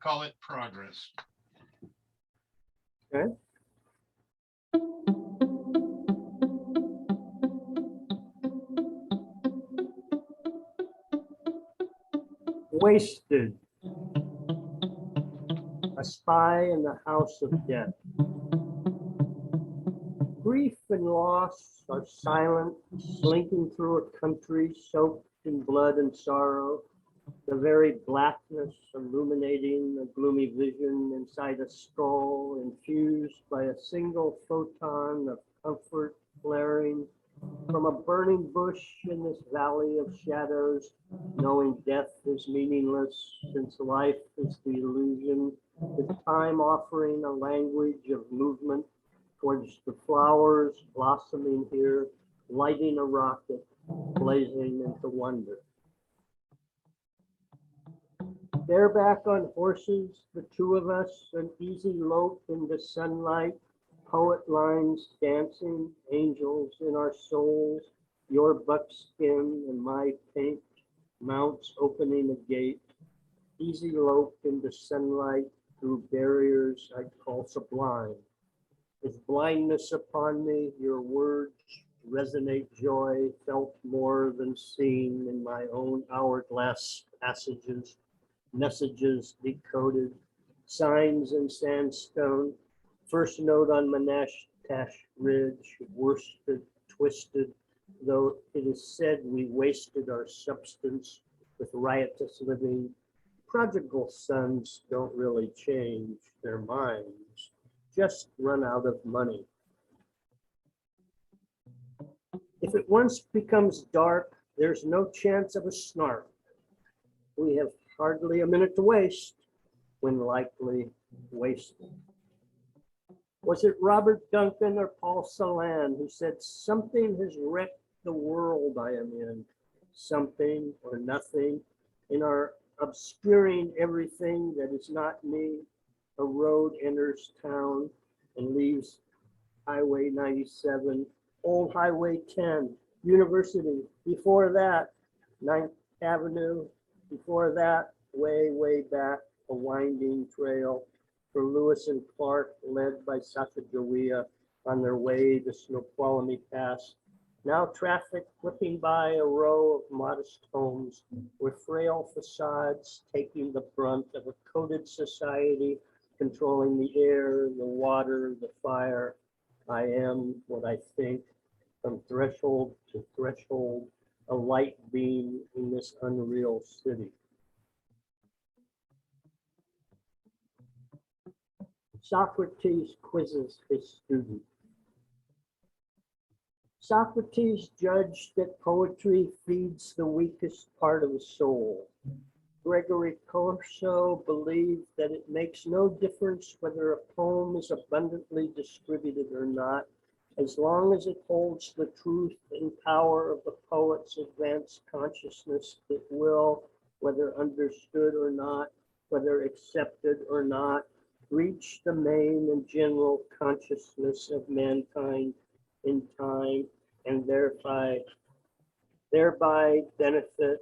call it progress. Okay. Wasted. A spy in the house of death. Grief and loss are silent, slinking through a country soaked in blood and sorrow. The very blackness illuminating a gloomy vision inside a skull infused by a single photon of comfort flaring from a burning bush in this valley of shadows, knowing death is meaningless since life is the illusion, with time offering a language of movement towards the flowers blossoming here, lighting a rocket, blazing into wonder. Bareback on horses, the two of us, an easy lope in the sunlight, poet lines dancing, angels in our souls, your buckskin and my paint, mounts opening a gate, easy lope in the sunlight through barriers I call sublime. With blindness upon me, your words resonate joy, felt more than seen in my own hourglass passages, messages decoded, signs in sandstone, first note on Monashtash Ridge, worsted, twisted, though it is said we wasted our substance with riotous living. Prodigal sons don't really change their minds, just run out of money. If it once becomes dark, there's no chance of a snark. We have hardly a minute to waste when likely wasted. Was it Robert Duncan or Paul Celan who said, something has wrecked the world I am in, something or nothing, in our obscuring everything that is not me, a road enters town and leaves Highway 97, Old Highway 10, University, before that, 9th Avenue, before that, way back, a winding trail for Lewis and Clark, led by Sacagawea on their way to Snoqualmie Pass. Now traffic flipping by a row of modest homes with frail facades taking the brunt of a coded society controlling the air, the water, the fire. I am what I think, from threshold to threshold, a light beam in this unreal city. Socrates quizzes his student. Socrates judged that poetry feeds the weakest part of the soul. Gregory Corso believed that it makes no difference whether a poem is abundantly distributed or not, as long as it holds the truth and power of the poet's advanced consciousness that will, whether understood or not, whether accepted or not, reach the main and general consciousness of mankind in time and thereby benefit.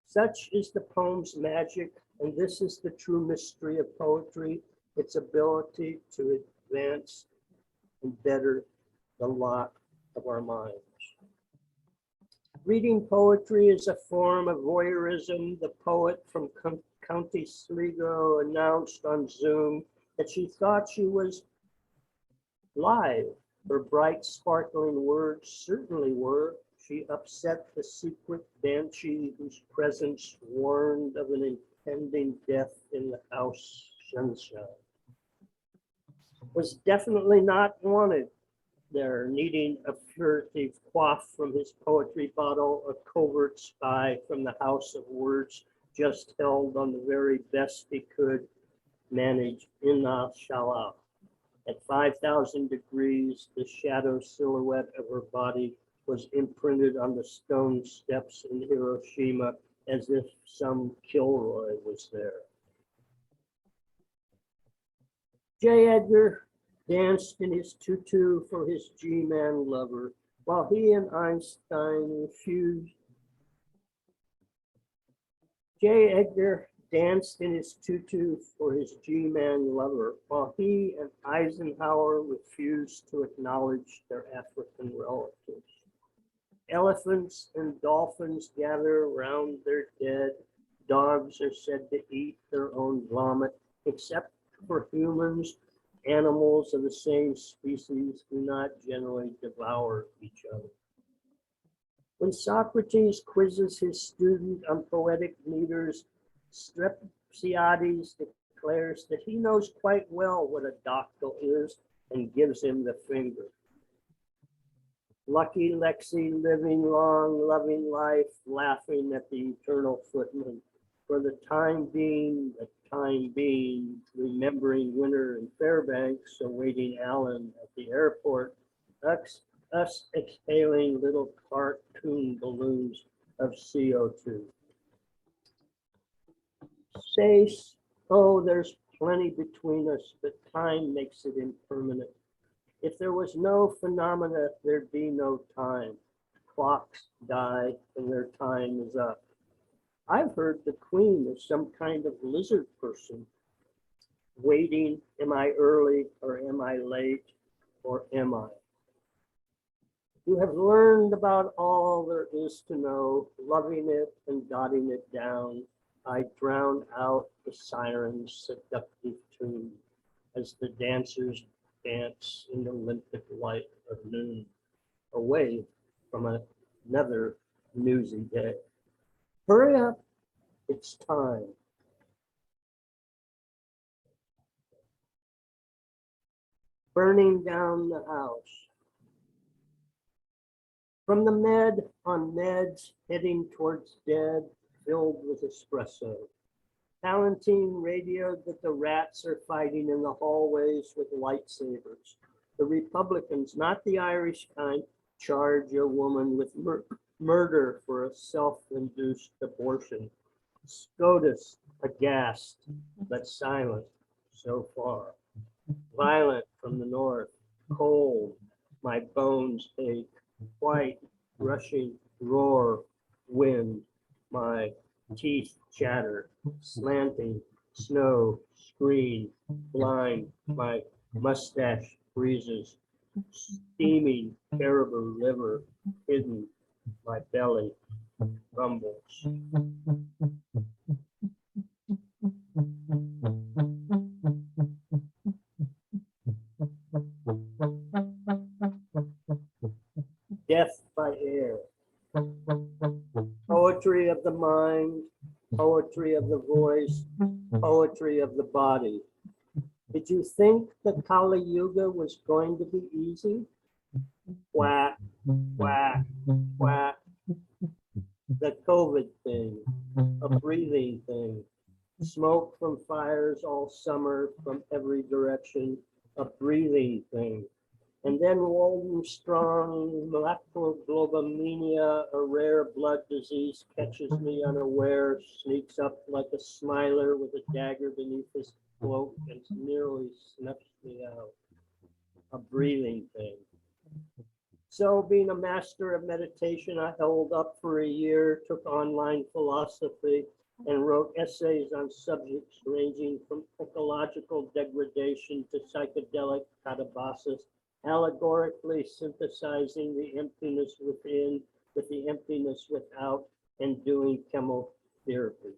Such is the poem's magic, and this is the true mystery of poetry, its ability to advance and better the lot of our minds. Reading poetry is a form of voyeurism. The poet from County Sligo announced on Zoom that she thought she was live. Her bright, sparkling words certainly were. She upset the secret banshee whose presence warned of an impending death in the house sunshine. Was definitely not wanted there, needing a furtive quaff from his poetry bottle, a covert spy from the house of words just held on the very best he could manage Inna Shallah. At 5,000 degrees, the shadow silhouette of her body was imprinted on the stone steps in Hiroshima as if some Kilroy was there. J. Edgar danced in his tutu for his G-man lover, while he and Einstein refused. J. Edgar danced in his tutu for his G-man lover, while he and Eisenhower refused to acknowledge their African relatives. Elephants and dolphins gather around their dead. Dogs are said to eat their own vomit, except for humans. Animals of the same species do not generally devour each other. When Socrates quizzes his student on poetic meters, Strepsiades declares that he knows quite well what a docile is and gives him the finger. Lucky Lexi, living long, loving life, laughing at the eternal footman. For the time being, remembering winter in Fairbanks, awaiting Alan at the airport, us exhaling little cartoon balloons of CO2. Space, oh, there's plenty between us, but time makes it impermanent. If there was no phenomena, there'd be no time. Clocks die and their time is up. I've heard the queen is some kind of lizard person. Waiting, am I early or am I late or am I? You have learned about all there is to know, loving it and dotting it down. I drown out the siren's seductive tune as the dancers dance in the limpid light of noon, away from another newsy day. Hurry up, it's time. Burning down the house. From the med on meds, heading towards dead, filled with espresso. Palantine radioed that the rats are fighting in the hallways with lightsabers. The Republicans, not the Irish kind, charge a woman with murder for a self-induced abortion. SCOTUS, aghast, but silent so far. Violent from the north, cold, my bones ache. White, rushing, roar, wind, my teeth chatter, slanting, snow, screen, blind, my mustache freezes, steaming caribou liver, hidden, my belly rumbles. Death by air. Poetry of the mind, poetry of the voice, poetry of the body. Did you think the Kali Yuga was going to be easy? Whack, whack, whack. The COVID thing, a breathing thing. Smoke from fires all summer from every direction, a breathing thing. And then Waldenström malacoglobamia, a rare blood disease, catches me unaware, sneaks up like a smiler with a dagger beneath his cloak and nearly snuffs me out. A breathing thing. So being a master of meditation, I held up for a year, took online philosophy, and wrote essays on subjects ranging from ecological degradation to psychedelic katabasis, allegorically synthesizing the emptiness within with the emptiness without and doing chemotherapy.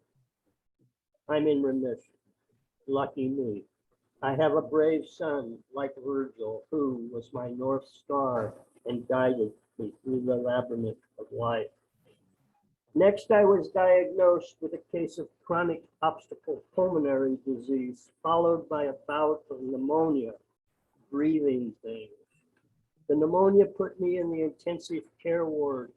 I'm in remission. Lucky me. I have a brave son like Virgil, who was my North Star and guided me through the labyrinth of life. Next, I was diagnosed with a case of chronic obstructive pulmonary disease, followed by a bout of pneumonia, breathing things. The pneumonia put me in the intensive care ward.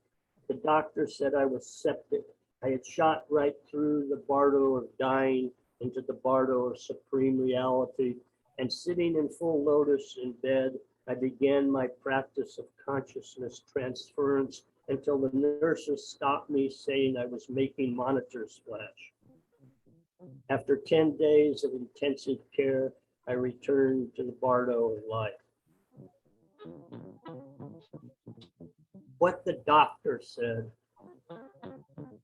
The doctor said I was septic. I had shot right through the bardo of dying into the bardo of supreme reality, and sitting in full lotus in bed, I began my practice of consciousness transference until the nurses stopped me saying I was making monitors flash. After 10 days of intensive care, I returned to the bardo of life. What the doctor said.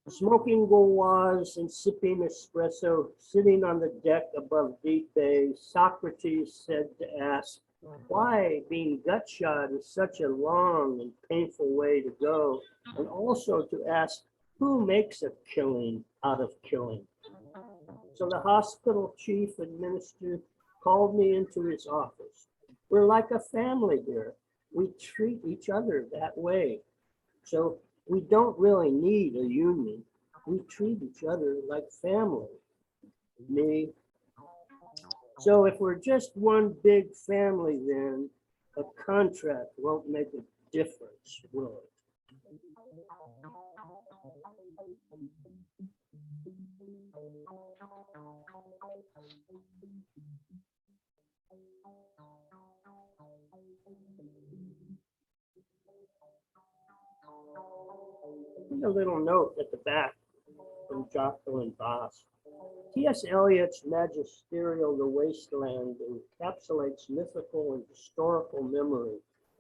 Smoking gauloises and sipping espresso, sitting on the deck above deep bay, Socrates said to ask, why being gutshot is such a long and painful way to go, and also to ask, who makes a killing out of killing? So the hospital chief administrator called me into his office. We're like a family here. We treat each other that way. So we don't really need a union. We treat each other like family. Me. So if we're just one big family, then a contract won't make a difference, will it? Here's a little note at the back from Jocelyn Boss. T.S. Eliot's magisterial The Wasteland encapsulates mythical and historical memory,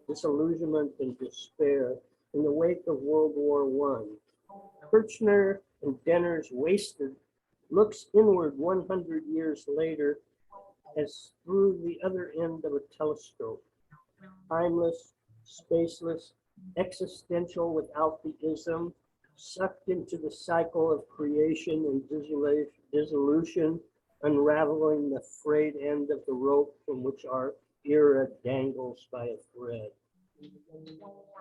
disillusionment and despair in the wake of World War I. Kerschner and Denner's Wasted looks inward 100 years later as through the other end of a telescope, timeless, spaceless, existential without the ism, sucked into the cycle of creation and dissolution, unraveling the frayed end of the rope from which our era dangles by a thread.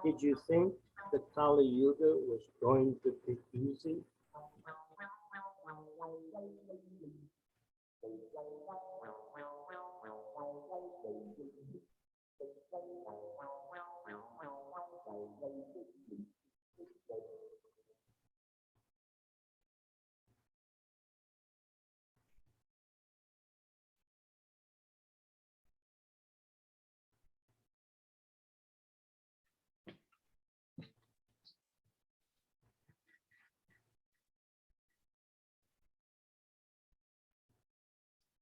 Did you think the Kali Yuga was going to be easy?